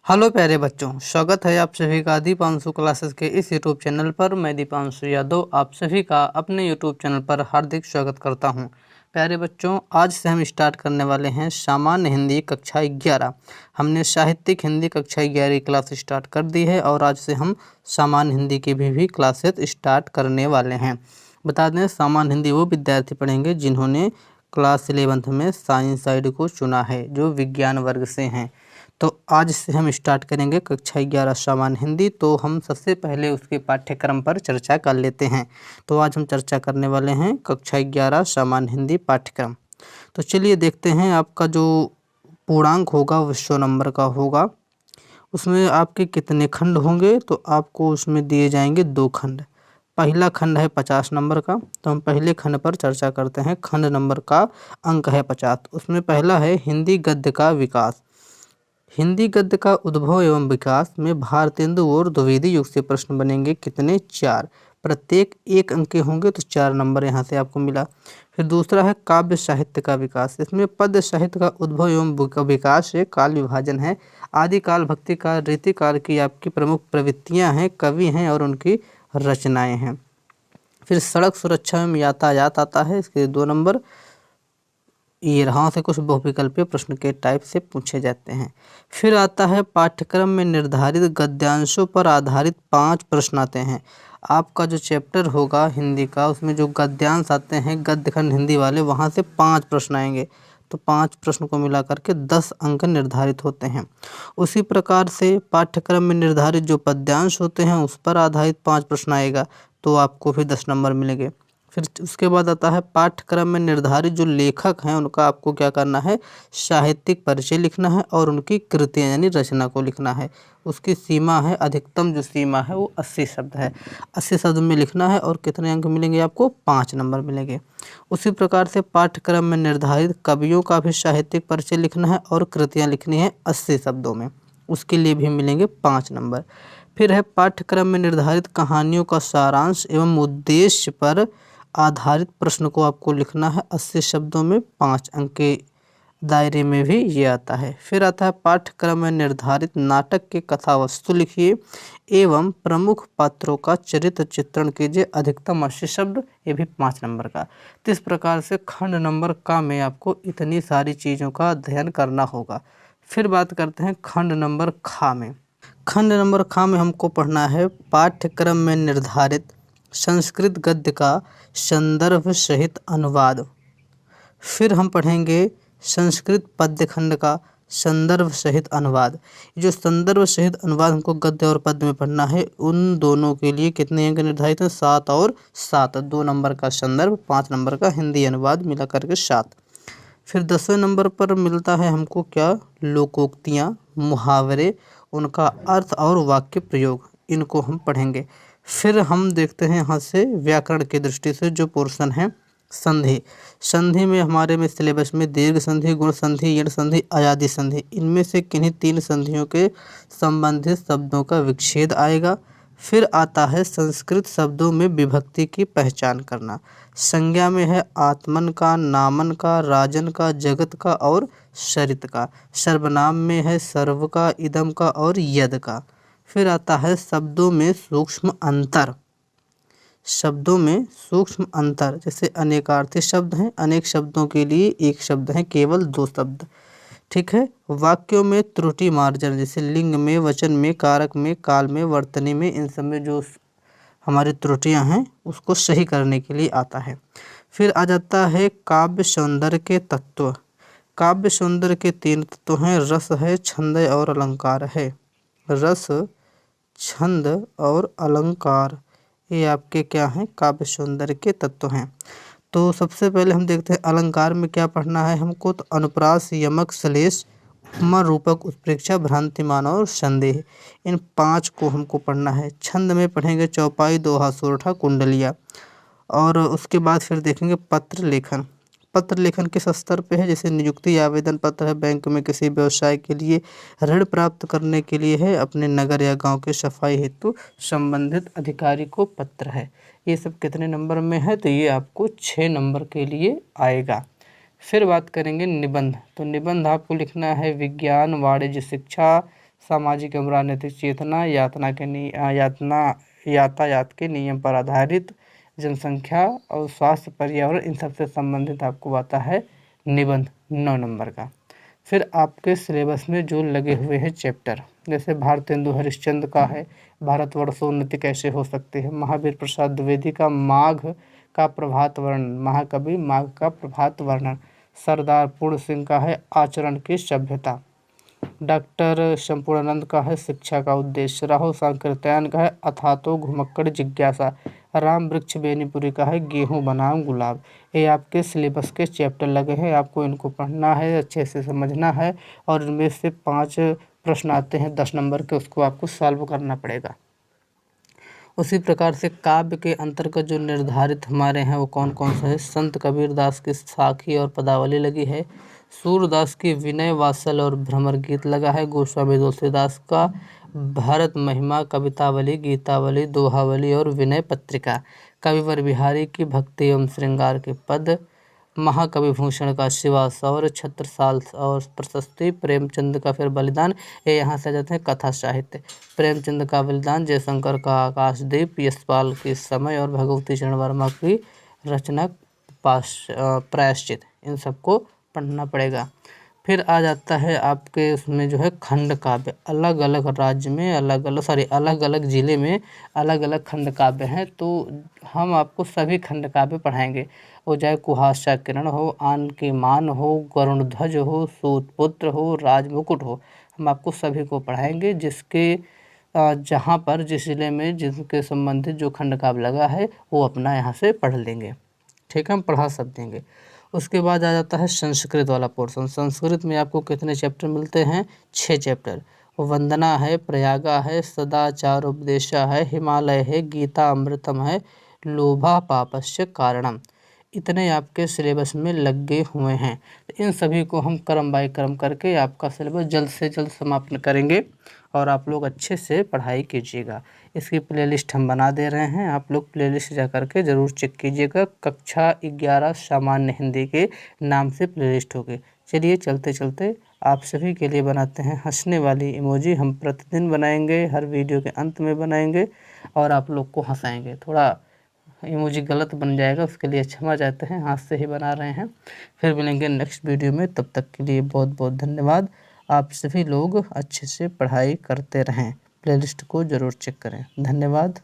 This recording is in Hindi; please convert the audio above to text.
हेलो प्यारे बच्चों, स्वागत है आप सभी का दीपांशु क्लासेस के इस यूट्यूब चैनल पर। मैं दीपांशु यादव आप सभी का अपने यूट्यूब चैनल पर हार्दिक स्वागत करता हूं। प्यारे बच्चों, आज से हम स्टार्ट करने वाले हैं सामान्य हिंदी कक्षा 11। हमने साहित्यिक हिंदी कक्षा 11 क्लास स्टार्ट कर दी है और आज से हम सामान्य हिंदी की भी क्लासेस स्टार्ट करने वाले हैं। बता दें, सामान्य हिंदी वो विद्यार्थी पढ़ेंगे जिन्होंने क्लास 11th में साइंस साइड को चुना है, जो विज्ञान वर्ग से हैं। तो आज से हम स्टार्ट करेंगे कक्षा 11 सामान्य हिंदी। तो हम सबसे पहले उसके पाठ्यक्रम पर चर्चा कर लेते हैं। तो आज हम चर्चा करने वाले हैं कक्षा 11 सामान्य हिंदी पाठ्यक्रम। तो चलिए देखते हैं, आपका जो पूर्णांक होगा वो 100 नंबर का होगा। उसमें आपके कितने खंड होंगे, तो आपको उसमें दिए जाएंगे 2 खंड। पहला खंड है 50 नंबर का, तो हम पहले खंड पर चर्चा करते हैं। खंड नंबर का अंक है 50। उसमें पहला है हिंदी गद्य का विकास। हिंदी गद्य का उद्भव एवं विकास में भारतेंदु और द्विवेदी युग से प्रश्न बनेंगे। कितने? 4। प्रत्येक 1 अंक के होंगे, तो 4 नंबर यहाँ से आपको मिला। फिर दूसरा है काव्य साहित्य का विकास। इसमें पद्य साहित्य का उद्भव एवं विकास है, काल विभाजन है, आदिकाल, भक्ति काल, रीतिकाल की आपकी प्रमुख प्रवृत्तियाँ हैं, कवि हैं और उनकी रचनाएँ हैं। फिर सड़क सुरक्षा एवं यातायात आता है, इसके 2 नंबर। ये यहाँ से कुछ बहुविकल्पीय प्रश्न के टाइप से पूछे जाते हैं। फिर आता है पाठ्यक्रम में निर्धारित गद्यांशों पर आधारित 5 प्रश्न आते हैं। आपका जो चैप्टर होगा हिंदी का, उसमें जो गद्यांश आते हैं गद्य खंड हिंदी वाले, वहाँ से 5 प्रश्न आएंगे। तो 5 प्रश्न को मिला करके 10 अंक निर्धारित होते हैं। उसी प्रकार से पाठ्यक्रम में निर्धारित जो पद्यांश होते हैं उस पर आधारित 5 प्रश्न आएगा, तो आपको फिर 10 नंबर मिलेंगे। फिर उसके बाद आता है पाठ्यक्रम में निर्धारित जो लेखक हैं उनका आपको क्या करना है, साहित्यिक परिचय लिखना है और उनकी कृतियाँ यानी रचना को लिखना है। उसकी सीमा है, अधिकतम जो सीमा है वो 80 शब्द है। 80 शब्द में लिखना है और कितने अंक मिलेंगे आपको? 5 नंबर मिलेंगे। उसी प्रकार से पाठ्यक्रम में निर्धारित कवियों का भी साहित्यिक परिचय लिखना है और कृतियाँ लिखनी है 80 शब्दों में, उसके लिए भी मिलेंगे 5 नंबर। फिर है पाठ्यक्रम में निर्धारित कहानियों का सारांश एवं उद्देश्य पर आधारित प्रश्न को आपको लिखना है 80 शब्दों में, 5 अंक के दायरे में भी ये आता है। फिर आता है पाठ्यक्रम में निर्धारित नाटक के कथा वस्तु लिखिए एवं प्रमुख पात्रों का चरित्र चित्रण कीजिए, अधिकतम 80 शब्द, ये भी 5 नंबर का। तो इस प्रकार से खंड नंबर का में आपको इतनी सारी चीज़ों का अध्ययन करना होगा। फिर बात करते हैं खंड नंबर खा में। खंड नंबर खा में हमको पढ़ना है पाठ्यक्रम में निर्धारित संस्कृत गद्य का संदर्भ सहित अनुवाद। फिर हम पढ़ेंगे संस्कृत पद्य खंड का संदर्भ सहित अनुवाद। जो संदर्भ सहित अनुवाद हमको गद्य और पद्य में पढ़ना है, उन दोनों के लिए कितने अंक निर्धारित हैं? 7 और 7। 2 नंबर का संदर्भ, 5 नंबर का हिंदी अनुवाद, मिला करके 7। फिर 10वें नंबर पर मिलता है हमको क्या? लोकोक्तियाँ, मुहावरे, उनका अर्थ और वाक्य प्रयोग, इनको हम पढ़ेंगे। फिर हम देखते हैं यहाँ से व्याकरण की दृष्टि से जो पोर्शन है संधि। संधि में हमारे में सिलेबस में दीर्घ संधि, गुण संधि, यण संधि, अयादि संधि, इनमें से किन्हीं 3 संधियों के संबंधित शब्दों का विच्छेद आएगा। फिर आता है संस्कृत शब्दों में विभक्ति की पहचान करना। संज्ञा में है आत्मन का, नामन का, राजन का, जगत का और सरित का। सर्वनाम में है सर्व का, इदम का और यद का। फिर आता है शब्दों में सूक्ष्म अंतर। शब्दों में सूक्ष्म अंतर, जैसे अनेकार्थी शब्द हैं, अनेक शब्दों के लिए एक शब्द है, केवल 2 शब्द। ठीक है। वाक्यों में त्रुटि मार्जन, जैसे लिंग में, वचन में, कारक में, काल में, वर्तनी में, इन सब में जो हमारी त्रुटियां हैं उसको सही करने के लिए आता है। फिर आ जाता है काव्य सौंदर्य के तत्व। काव्य सौंदर्य के 3 तत्व हैं, रस है, छंद और अलंकार है। रस, छंद और अलंकार, ये आपके क्या हैं? काव्य सौंदर्य के तत्व हैं। तो सबसे पहले हम देखते हैं अलंकार में क्या पढ़ना है हमको। तो अनुप्रास, यमक, श्लेष, उपमा, रूपक, उत्प्रेक्षा, भ्रांतिमान और संदेह, इन 5 को हमको पढ़ना है। छंद में पढ़ेंगे चौपाई, दोहा, सोरठा, कुंडलिया। और उसके बाद फिर देखेंगे पत्र लेखन। पत्र लेखन किस स्तर पे है? जैसे नियुक्ति आवेदन पत्र है, बैंक में किसी व्यवसाय के लिए, ऋण प्राप्त करने के लिए है, अपने नगर या गांव के सफाई हेतु संबंधित अधिकारी को पत्र है। ये सब कितने नंबर में है? तो ये आपको 6 नंबर के लिए आएगा। फिर बात करेंगे निबंध। तो निबंध आपको लिखना है विज्ञान, वाणिज्य, शिक्षा, सामाजिक एवं राजनीतिक चेतना, यातायात के नियम पर आधारित, जनसंख्या और स्वास्थ्य, पर्यावरण, इन सबसे संबंधित आपको आता है निबंध 9 नंबर का। फिर आपके सिलेबस में जो लगे हुए हैं चैप्टर, जैसे भारतेंदु हरिश्चंद्र का है भारतवर्षोन्नति कैसे हो सकती है, महावीर प्रसाद द्विवेदी का माघ का प्रभात वर्णन, महाकवि माघ का प्रभात वर्णन, सरदार पूर्ण सिंह का है आचरण की सभ्यता, डॉक्टर संपूर्णानंद का है शिक्षा का उद्देश्य, राहुल सांकृत्यायन का है अथातो घुमक्कड़ जिज्ञासा, राम वृक्ष बेनीपुरी का है गेहूं बनाम गुलाब। ये आपके सिलेबस के चैप्टर लगे हैं, आपको इनको पढ़ना है, अच्छे से समझना है और इनमें से 5 प्रश्न आते हैं 10 नंबर के, उसको आपको सॉल्व करना पड़ेगा। उसी प्रकार से काव्य के अंतर्गत जो निर्धारित हमारे हैं वो कौन कौन सा है, संत कबीरदास की साखी और पदावली लगी है, सूरदास की विनय वात्सल और भ्रमर गीत लगा है, गोस्वामी तुलसीदास का भारत महिमा, कवितावली, गीतावली, दोहावली और विनय पत्रिका, कविवर बिहारी की भक्ति एवं श्रृंगार के पद, महाकवि भूषण का शिवा सौर, छत्रसाल और प्रशस्ति, प्रेमचंद का फिर बलिदान, ये यहाँ से आ जाते हैं कथा साहित्य, प्रेमचंद का बलिदान, जयशंकर का आकाशदीप, यशपाल की समय और भगवती चरण वर्मा की रचना प्रायश्चित, इन सबको पढ़ना पड़ेगा। फिर आ जाता है आपके उसमें जो है खंड काव्य, अलग अलग राज्य में अलग अलग ज़िले में अलग अलग खंड काव्य हैं, तो हम आपको सभी खंड काव्य पढ़ाएंगे, वो चाहे कुहासा किरण हो, आन के मान हो, गरुण ध्वज हो, सूतपुत्र हो, राजमुकुट हो, हम आपको सभी को पढ़ाएंगे, जिसके जहाँ पर जिस जिले में जिसके संबंधित जो खंड काव्य लगा है वो अपना यहाँ से पढ़ लेंगे, ठीक है, हम पढ़ा सब देंगे। उसके बाद आ जाता है संस्कृत वाला पोर्शन। संस्कृत में आपको कितने चैप्टर मिलते हैं, 6 चैप्टर, वंदना है, प्रयागा है, सदाचार उपदेशा है, हिमालय है, गीता अमृतम है, लोभा पापस्य कारणम, इतने आपके सिलेबस में लगे हुए हैं। तो इन सभी को हम क्रम बाय क्रम करके आपका सिलेबस जल्द से जल्द समाप्त करेंगे और आप लोग अच्छे से पढ़ाई कीजिएगा। इसकी प्लेलिस्ट हम बना दे रहे हैं, आप लोग प्लेलिस्ट जा करके ज़रूर चेक कीजिएगा। कक्षा 11 सामान्य हिंदी के नाम से प्लेलिस्ट होगी। चलिए चलते चलते आप सभी के लिए बनाते हैं हंसने वाली इमोजी, हम प्रतिदिन बनाएंगे, हर वीडियो के अंत में बनाएंगे और आप लोग को हंसाएंगे। थोड़ा इमोजी गलत बन जाएगा, उसके लिए क्षमा चाहते हैं, हाथ से ही बना रहे हैं। फिर मिलेंगे नेक्स्ट वीडियो में, तब तक के लिए बहुत बहुत धन्यवाद। आप सभी लोग अच्छे से पढ़ाई करते रहें, प्लेलिस्ट को ज़रूर चेक करें। धन्यवाद।